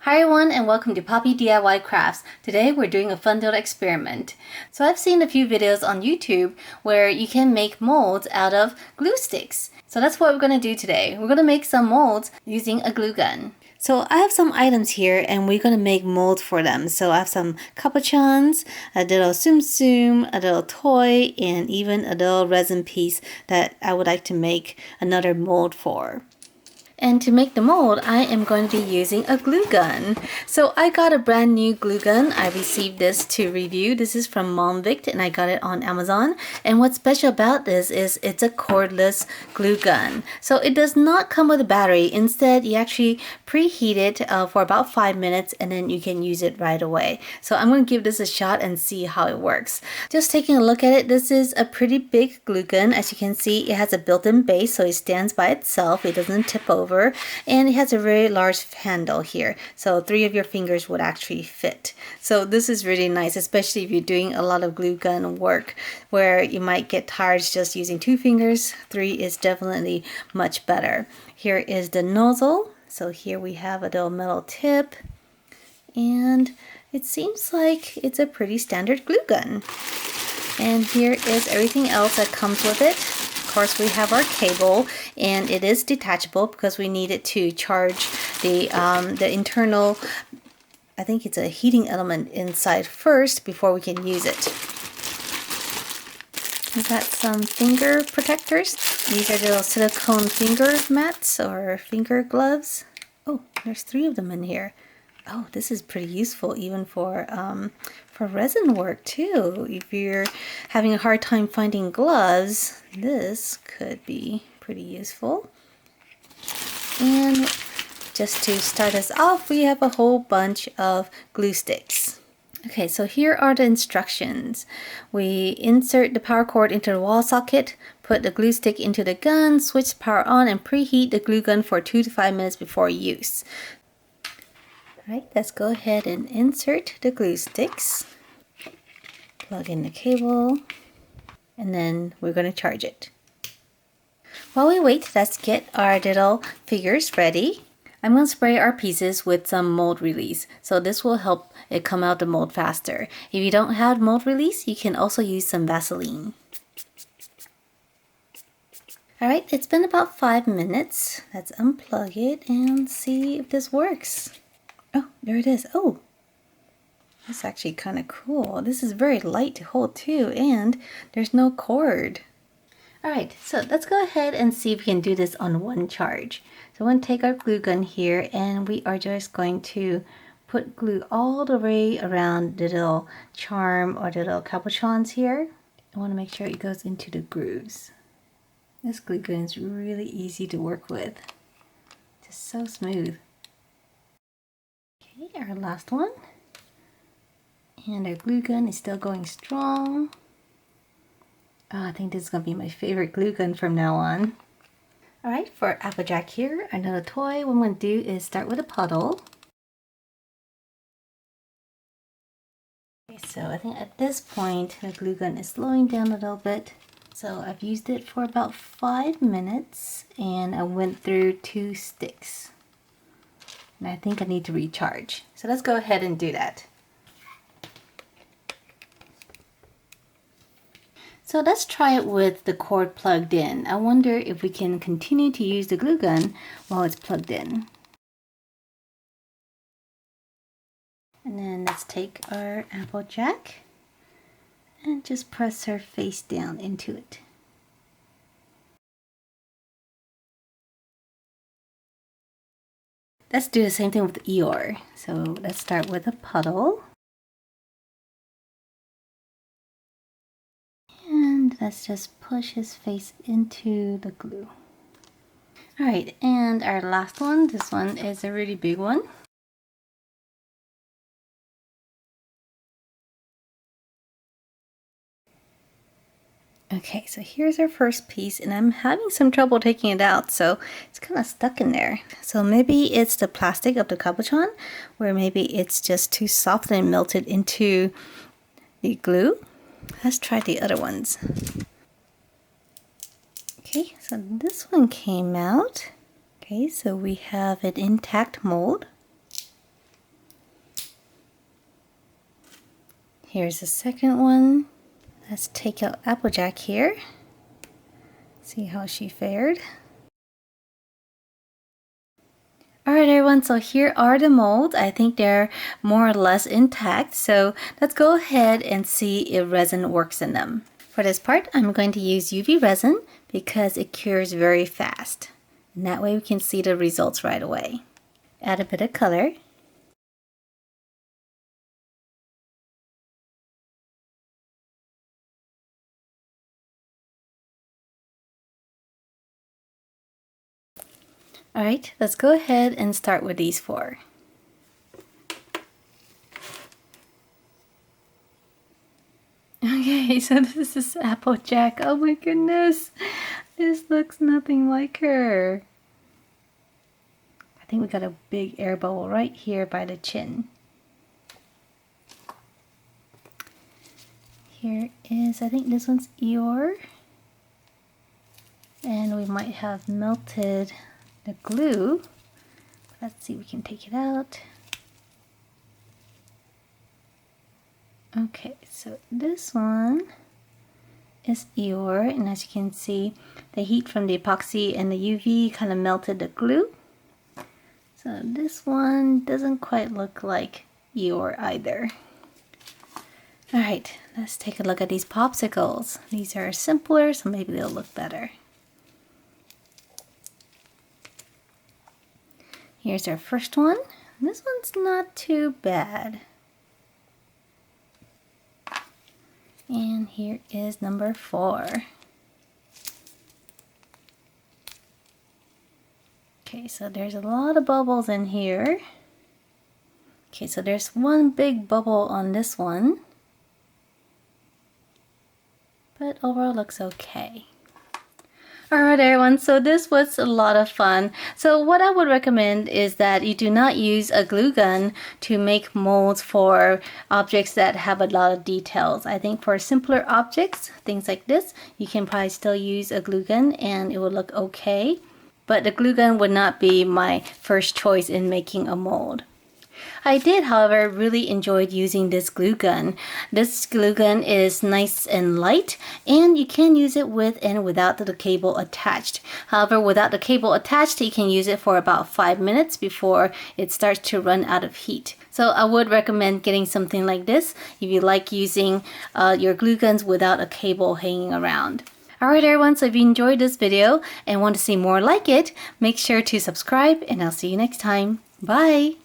Hi everyone and welcome to Poppy DIY Crafts. Today we're doing a fun little experiment. So I've seen a few videos on YouTube where you can make molds out of glue sticks. So that's what we're going to do today. We're going to make some molds using a glue gun. So I have some items here and we're going to make molds for them. So I have some capuchons, a little tsum tsum, a little toy, and even a little resin piece that I would like to make another mold for. And to make the mold, I am going to be using a glue gun. So I got a brand new glue gun. I received this to review. This is from Monvict and I got it on Amazon. And what's special about this is it's a cordless glue gun. So it does not come with a battery. Instead, you actually preheat it for about 5 minutes and then you can use it right away. So I'm going to give this a shot and see how it works. Just taking a look at it, this is a pretty big glue gun. As you can see, it has a built-in base so it stands by itself. It doesn't tip over. And it has a very large handle here, so 3 of your fingers would actually fit. So this is really nice, especially if you're doing a lot of glue gun work where you might get tired just using 2 fingers. 3 is definitely much better. Here is the nozzle. So here we have a little metal tip, and it seems like it's a pretty standard glue gun. And here is everything else that comes with it. Of course, we have our cable, and it is detachable because we need it to charge the internal, I think it's a heating element inside first before we can use it. We've got some finger protectors. These are little silicone finger mats or finger gloves. Oh, there's 3 of them in here. Oh, this is pretty useful even for resin work too. If you're having a hard time finding gloves, this could be pretty useful. And just to start us off, we have a whole bunch of glue sticks. Okay, so here are the instructions. We insert the power cord into the wall socket, put the glue stick into the gun, switch power on, and preheat the glue gun for 2 to 5 minutes before use. Alright, let's go ahead and insert the glue sticks. Plug in the cable, and then we're going to charge it. While we wait, let's get our little figures ready. I'm going to spray our pieces with some mold release, so this will help it come out the mold faster. If you don't have mold release, you can also use some Vaseline. Alright, it's been about 5 minutes. Let's unplug it and see if this works. Oh, there it is. Oh, that's actually kind of cool. This is very light to hold too, and there's no cord. Alright, so let's go ahead and see if we can do this on one charge. So I'm going to take our glue gun here, and we are just going to put glue all the way around the little charm or the little capuchons here. I want to make sure it goes into the grooves. This glue gun is really easy to work with. Just so smooth. Okay, our last one. And our glue gun is still going strong. Oh, I think this is going to be my favorite glue gun from now on. Alright, for Applejack here, another toy, what I'm going to do is start with a puddle. Okay, so I think at this point the glue gun is slowing down a little bit. So I've used it for about 5 minutes and I went through 2 sticks. And I think I need to recharge. So let's go ahead and do that. So let's try it with the cord plugged in. I wonder if we can continue to use the glue gun while it's plugged in. And then let's take our Applejack and just press her face down into it. Let's do the same thing with Eeyore. So let's start with a puddle. And let's just push his face into the glue. Alright, and our last one, this one is a really big one. Okay, so here's our first piece, and I'm having some trouble taking it out, so it's kind of stuck in there. So maybe it's the plastic of the capuchon, or maybe it's just too soft and melted into the glue. Let's try the other ones. Okay, so this one came out. Okay, so we have an intact mold. Here's the second one. Let's take out Applejack here. See how she fared. Alright everyone, so here are the molds. I think they're more or less intact. So let's go ahead and see if resin works in them. For this part, I'm going to use UV resin because it cures very fast. And that way we can see the results right away. Add a bit of color. Alright, let's go ahead and start with these 4. Okay, so this is Applejack. Oh my goodness, this looks nothing like her. I think we got a big air bubble right here by the chin. Here is, I think this one's Eeyore. And we might have melted the glue. Let's see if we can take it out. Okay, so this one is Eeyore, and as you can see, the heat from the epoxy and the UV kind of melted the glue. So this one doesn't quite look like Eeyore either. Alright, let's take a look at these popsicles. These are simpler, so maybe they'll look better. Here's our first one. This one's not too bad. And here is number 4. Okay, so there's a lot of bubbles in here. Okay, so there's one big bubble on this one. But overall looks okay. Alright everyone, so this was a lot of fun. So what I would recommend is that you do not use a glue gun to make molds for objects that have a lot of details. I think for simpler objects, things like this, you can probably still use a glue gun and it will look okay. But the glue gun would not be my first choice in making a mold. I did, however, really enjoyed using this glue gun. This glue gun is nice and light, and you can use it with and without the cable attached. However, without the cable attached, you can use it for about 5 minutes before it starts to run out of heat. So I would recommend getting something like this if you like using your glue guns without a cable hanging around. Alright everyone, so if you enjoyed this video and want to see more like it, make sure to subscribe, and I'll see you next time. Bye!